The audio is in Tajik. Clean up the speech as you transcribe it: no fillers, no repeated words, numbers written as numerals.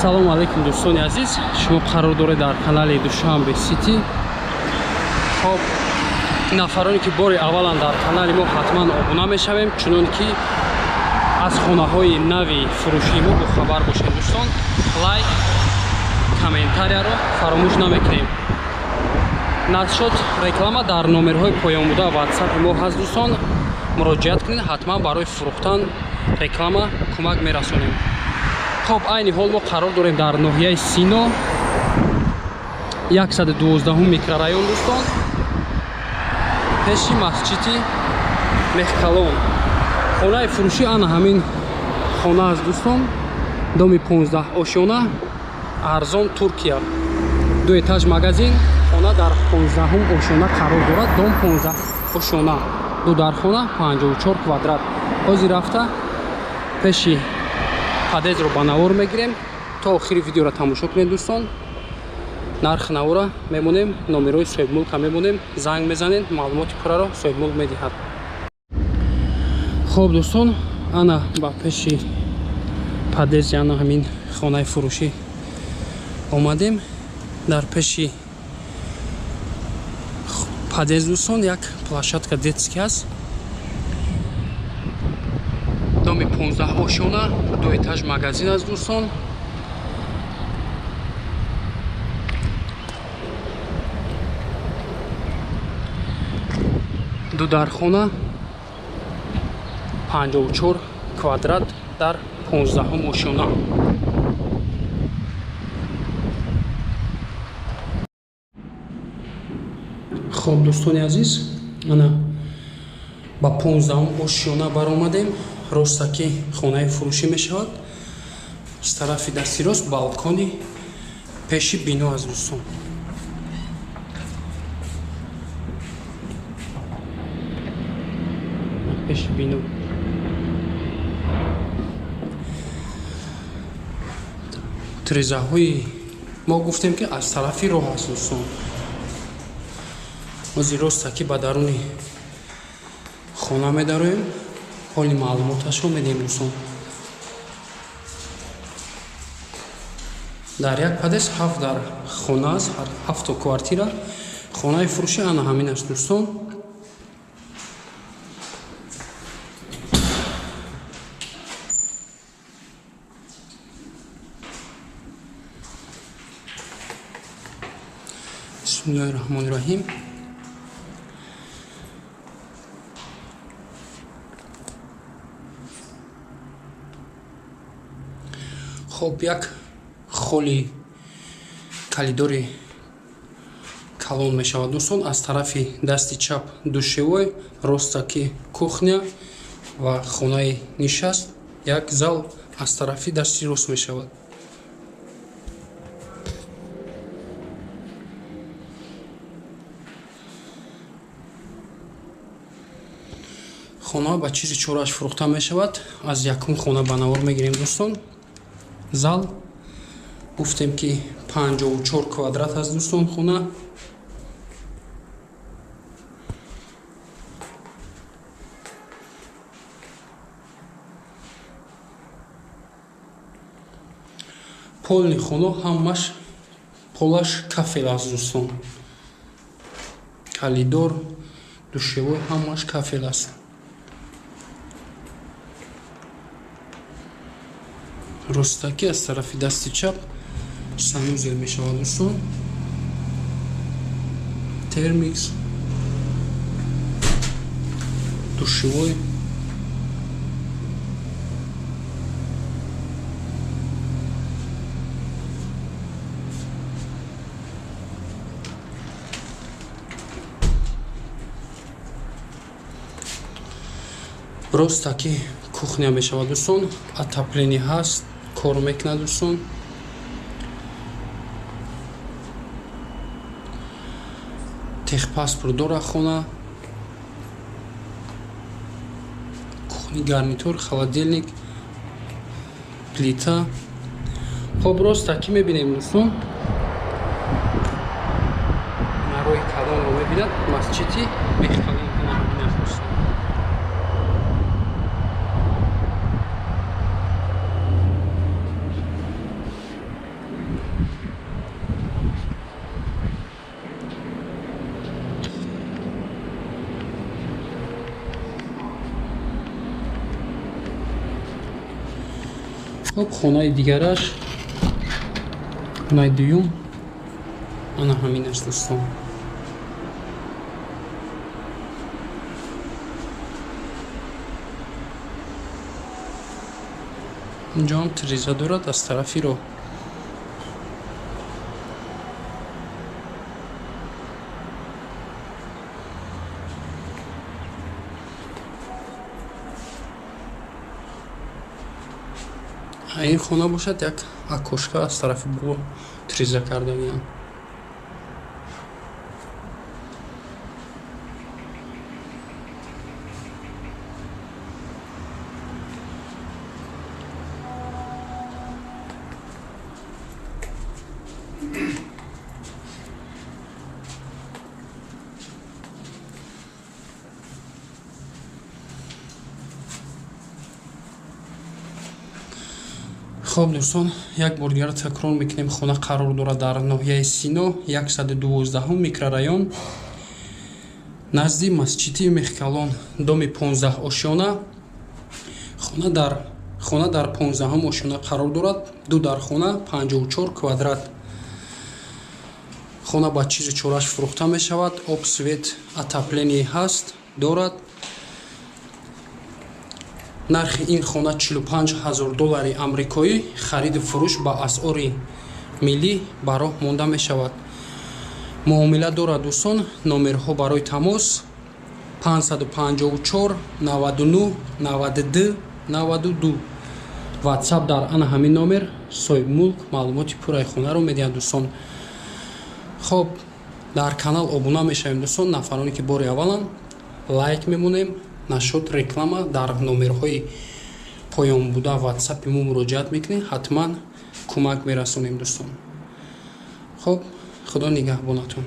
Салому алейкум дӯстони азиз, шумо қарор доред дар канали Душанбе Сити. Хоб нафароне ки бори аввалан дар канали мо ҳатман обуна мешавем, чунон ки аз хонаҳои нави фурӯшии мо бохабар бошед дӯстон. Лайк, комментарияро фаромӯш намекунем. Назшод реклама дар номерҳои поёнбуда ватсапи мо ҳаст дӯстон. муроҷиат кунед, ҳатман барои фурӯхтан реклама кӯмак мерасонем. خب айни ҳол мо қарор дорем дар ноҳияи Сино 112 микрорайон дӯстон, пеши масҷиди Мехкалон. хонаи фурӯшӣ ана ҳамин хона аст дӯстон. доми 15 ошона, арзон Туркия. 2 этаж магазин, хона дар 15 ошона қарор дорад. дом 15 ошона, ду дархона 54 квадрат. ҳозир рафта пеши падезро ба навор мегирем. то охири видеоро тамошо кунед дӯстон. нархи навора мемонем, номерои соҳибмулка мемонем, занг мезанед, маълумоти пурраро соҳибмулк медиҳад. хоб дӯстон, ана ба пеши падези ана ҳамин хонаи фурӯшӣ омадем. дар пеши падез дӯстон як площадка детский аст. доми 15 ошона, 2 этаж магазин аст дӯстон. ду дархона 54 квадрат дар 15 ошона. хоб дӯстони азиз, ана ба 15 ошона баромадем. ростаки хонаи фурӯшӣ мешавад. аз тарафи дасти рост балкони пеши бино аст дӯстон. пеши бино трезаҳои мо гуфтем ки аз тарафи роҳ аст дӯстон. ҳозир ростаки ба даруни хона медароем, ҳоли маълумоташро медиҳем дӯстон. дар як падес 7 дар хона аст, 7 квартира. хонаи фурӯшӣ ана ҳамин аст дӯстон. бисмиллаҳи раҳмони раҳим. хоб як холи калидори калон мешавад дӯстон. аз тарафи дасти чап душевой, ростаки кухня ва хонаи нишаст. як зал аз тарафи дасти рост мешавад. хона ба чизи чораш фурӯхта мешавад. аз якум хона ба навор мегирем дӯстон. зал гуфтем ки 54 квадрат аст дӯстон хона. полни хона ҳамаш полаш кафел аст дӯстон. калидор, душевой ҳамаш кафел аст. ростаки аз тарафи дасти чап санузел мешавад дӯстон. термикс, душевой. ростаки кухня мешавад дӯстон. отопление ҳаст, кор мекунад дӯстон. техпаспорт дорад хона. кухни гарнитур, холодильник, плита. хоб ростаки мебинем дӯстон. нарои калонро мебинад. масҷиди Мехкалон мебинад дӯстон. خب خونه دیگرش خونه دیوم انا همین است دوستان. اینجا هم تریزا دارد از طرفی رو. این خونه باشد یک اکوشکا از طرف بو تریزا کردگیم. خب دوستان یک بار دیگر تکرار میکنیم. خونه قرار دارد در ناحیه سینا 112 میکرورایون نزدیک مسجد مخکلان دوم 15 ошона. خونه در 15 ошона قرار دارد. دو در خونه 54 کвадрат. خونه با چیز چورش فروخته می شود. آب سویت اتاپلینی هست دارد. نرخ این خونه 45,000 دلاری آمریکایی. خرید و فروش با اسعار ملی برای مونده می شود. معامله دارد دوستان. نمرها برای تماس 554 99 92 92. واتساپ در آن همین نمر صاحب ملک معلومات پورای خونه رو میدهد دوستان. خب در کانال ابونه میشویم دوستان. نفرانی که باری اولا لایک میمونیم. نشد реклама дар номерҳои поёнбуда ватсапи мо муроҷиат мекунед. ҳатман кӯмак мерасонем дӯстон. хуб худо нигаҳбонатон.